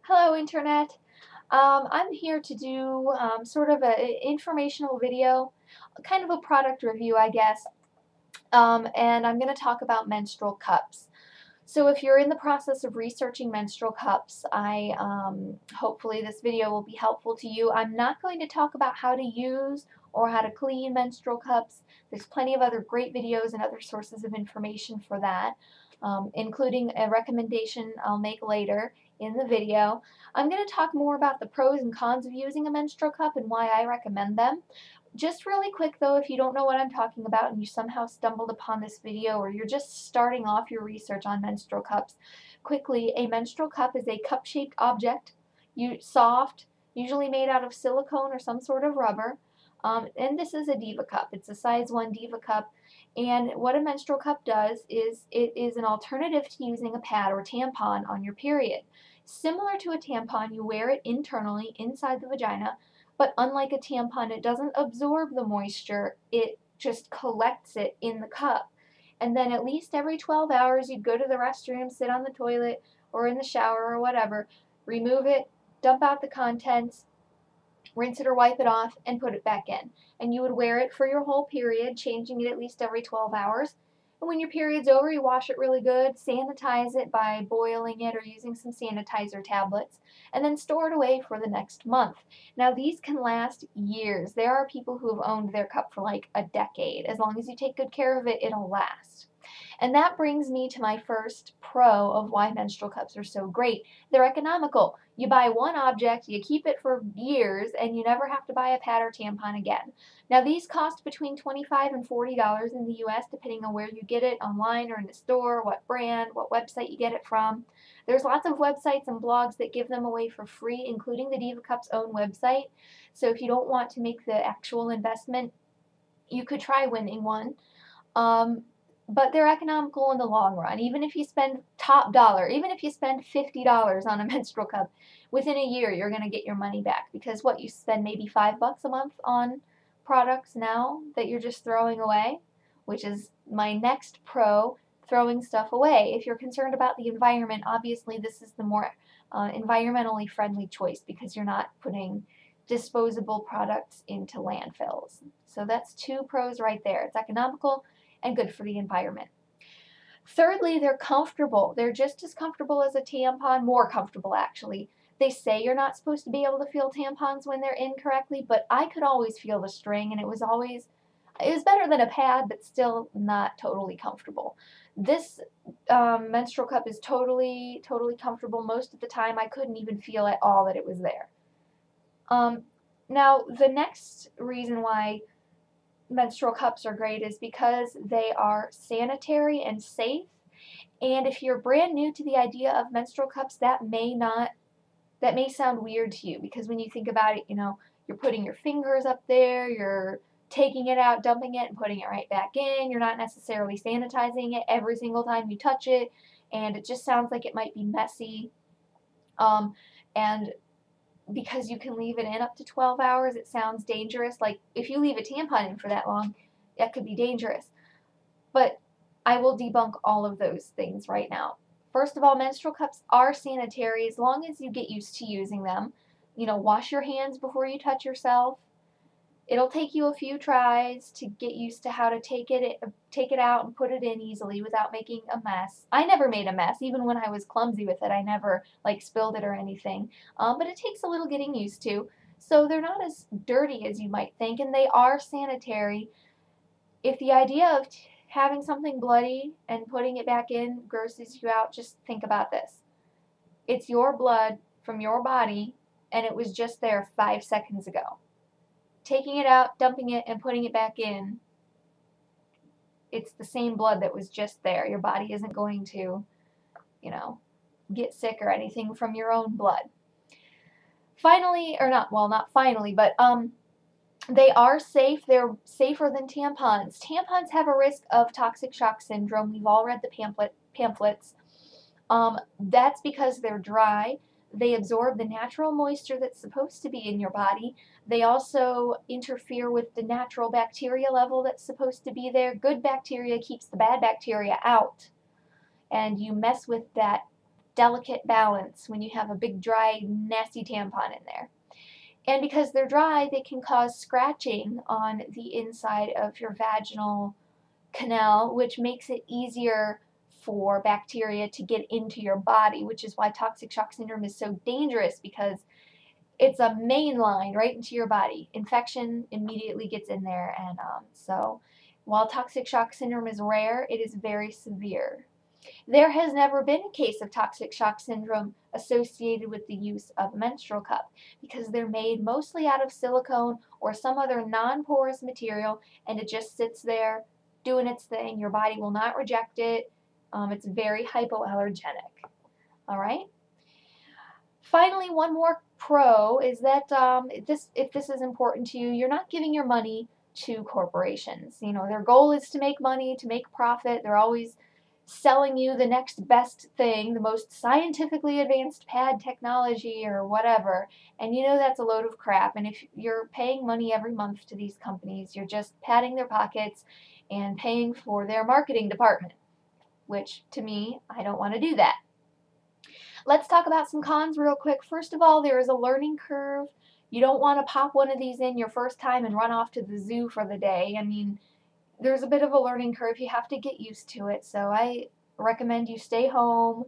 Hello, Internet. I'm here to do sort of an informational video, kind of a product review, I guess, and I'm going to talk about menstrual cups. So if you're in the process of researching menstrual cups, hopefully this video will be helpful to you. I'm not going to talk about how to use or how to clean menstrual cups. There's plenty of other great videos and other sources of information for that, including a recommendation I'll make later in the video. I'm going to talk more about the pros and cons of using a menstrual cup and why I recommend them. Just really quick though, if you don't know what I'm talking about and you somehow stumbled upon this video or you're just starting off your research on menstrual cups, quickly, a menstrual cup is a cup-shaped object, soft, usually made out of silicone or some sort of rubber. And this is a Diva cup. It's a size 1 Diva cup. And what a menstrual cup does is it is an alternative to using a pad or tampon on your period. Similar to a tampon, you wear it internally inside the vagina, but unlike a tampon, it doesn't absorb the moisture, it just collects it in the cup. And then at least every 12 hours, you'd go to the restroom, sit on the toilet or in the shower or whatever, remove it, dump out the contents, rinse it or wipe it off, and put it back in. And you would wear it for your whole period, changing it at least every 12 hours. And when your period's over, you wash it really good, sanitize it by boiling it or using some sanitizer tablets, and then store it away for the next month. Now, these can last years. There are people who have owned their cup for like a decade. As long as you take good care of it, it'll last. And that brings me to my first pro of why menstrual cups are so great. They're economical. You buy one object, you keep it for years, and you never have to buy a pad or tampon again. Now these cost between $25 and $40 in the US, depending on where you get it, online or in the store, what brand, what website you get it from. There's lots of websites and blogs that give them away for free, including the Diva Cup's own website. So if you don't want to make the actual investment, you could try winning one. But they're economical in the long run. Even if you spend top dollar, even if you spend $50 on a menstrual cup, within a year you're going to get your money back, because what, you spend maybe $5 a month on products now that you're just throwing away, which is my next pro, throwing stuff away. If you're concerned about the environment, obviously this is the more environmentally friendly choice, because you're not putting disposable products into landfills. So that's two pros right there. It's economical and good for the environment. Thirdly, they're comfortable. They're just as comfortable as a tampon, more comfortable actually. They say you're not supposed to be able to feel tampons when they're in correctly, but I could always feel the string, and it was better than a pad, but still not totally comfortable. This menstrual cup is totally comfortable most of the time. I couldn't even feel at all that it was there. Now, the next reason why menstrual cups are great is because they are sanitary and safe. And if you're brand new to the idea of menstrual cups, that may sound weird to you, because when you think about it, you're putting your fingers up there, you're taking it out, dumping it, and putting it right back in. You're not necessarily sanitizing it every single time you touch it, and it just sounds like it might be messy. And because you can leave it in up to 12 hours, it sounds dangerous. Like if you leave a tampon in for that long, that could be dangerous. But I will debunk all of those things right now. First of all, menstrual cups are sanitary as long as you get used to using them. Wash your hands before you touch yourself. It'll take you a few tries to get used to how to take it out and put it in easily without making a mess. I never made a mess, even when I was clumsy with it. I never spilled it or anything. But it takes a little getting used to. So they're not as dirty as you might think, and they are sanitary. If the idea of having something bloody and putting it back in grosses you out, just think about this. It's your blood from your body, and it was just there 5 seconds ago. Taking it out, dumping it, and putting it back in, it's the same blood that was just there. Your body isn't going to, get sick or anything from your own blood. Finally, or not, well, not finally, but they are safe. They're safer than tampons. Tampons have a risk of toxic shock syndrome. We've all read the pamphlets. That's because they're dry. They absorb the natural moisture that's supposed to be in your body. They also interfere with the natural bacteria level that's supposed to be there. Good bacteria keeps the bad bacteria out. And you mess with that delicate balance when you have a big, dry, nasty tampon in there. And because they're dry, they can cause scratching on the inside of your vaginal canal, which makes it easier for bacteria to get into your body, which is why toxic shock syndrome is so dangerous, because it's a main line right into your body. Infection immediately gets in there, and so while toxic shock syndrome is rare, it is very severe. There has never been a case of toxic shock syndrome associated with the use of menstrual cup, because they're made mostly out of silicone or some other non-porous material, and it just sits there doing its thing. Your body will not reject it. It's very hypoallergenic. All right. Finally, one more pro is that if this is important to you, you're not giving your money to corporations. You know, their goal is to make money, to make profit. They're always selling you the next best thing, the most scientifically advanced pad technology or whatever. And you know that's a load of crap. And if you're paying money every month to these companies, you're just padding their pockets and paying for their marketing department, which to me, I don't want to do that. Let's talk about some cons real quick. First of all, there is a learning curve. You don't want to pop one of these in your first time and run off to the zoo for the day. I mean, there's a bit of a learning curve. You have to get used to it. So I recommend you stay home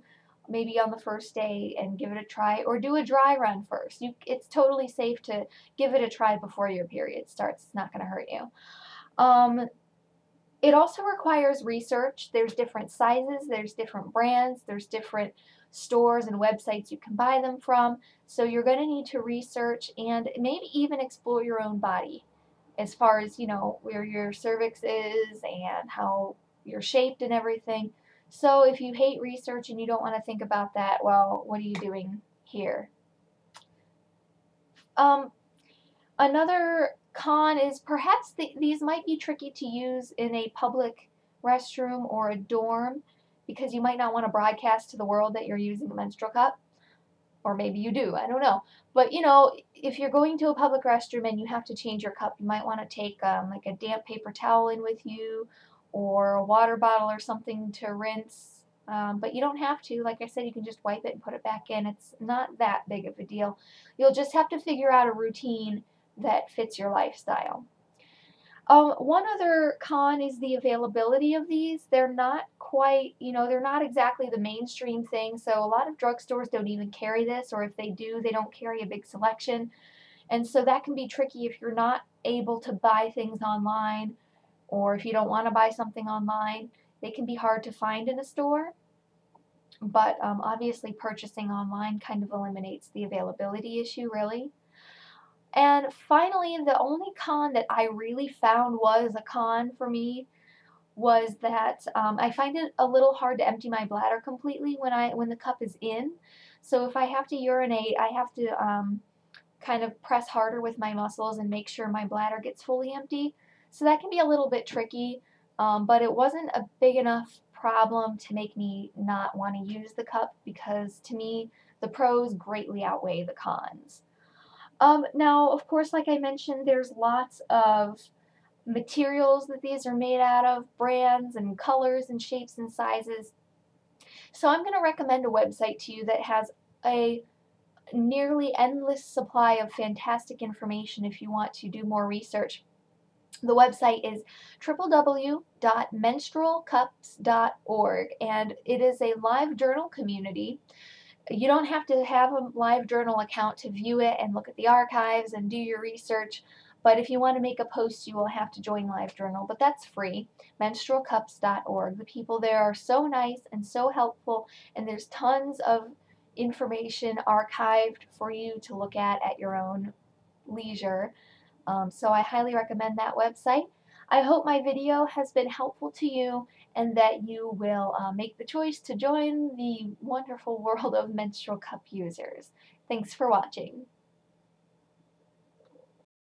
maybe on the first day and give it a try, or do a dry run first. It's totally safe to give it a try before your period starts. It's not going to hurt you. It also requires research. There's different sizes, there's different brands, there's different stores and websites you can buy them from. So you're going to need to research and maybe even explore your own body, as far as, you know, where your cervix is and how you're shaped and everything. So if you hate research and you don't want to think about that, well, what are you doing here? Another con is perhaps these might be tricky to use in a public restroom or a dorm, because you might not want to broadcast to the world that you're using a menstrual cup. Or maybe you do, I don't know. But you know, if you're going to a public restroom and you have to change your cup, you might want to take like a damp paper towel in with you, or a water bottle or something to rinse. But you don't have to. Like I said, you can just wipe it and put it back in. It's not that big of a deal. You'll just have to figure out a routine that fits your lifestyle. One other con is the availability of these. They're not quite, you know, they're not exactly the mainstream thing. So a lot of drugstores don't even carry this, or if they do, they don't carry a big selection. And so that can be tricky if you're not able to buy things online, or if you don't want to buy something online. They can be hard to find in a store. But obviously purchasing online kind of eliminates the availability issue, really. And finally, the only con that I really found was a con for me was that I find it a little hard to empty my bladder completely when the cup is in. So if I have to urinate, I have to kind of press harder with my muscles and make sure my bladder gets fully empty. So that can be a little bit tricky, but it wasn't a big enough problem to make me not want to use the cup, because to me, the pros greatly outweigh the cons. Now, of course, like I mentioned, there's lots of materials that these are made out of, brands and colors and shapes and sizes. So I'm going to recommend a website to you that has a nearly endless supply of fantastic information if you want to do more research. The website is www.menstrualcups.org, and it is a live journal community. You don't have to have a live journal account to view it and look at the archives and do your research, but if you want to make a post, you will have to join LiveJournal, but that's free. Menstrualcups.org. The people there are so nice and so helpful, and there's tons of information archived for you to look at your own leisure. So I highly recommend that website. I hope my video has been helpful to you, and that you will make the choice to join the wonderful world of menstrual cup users. Thanks for watching.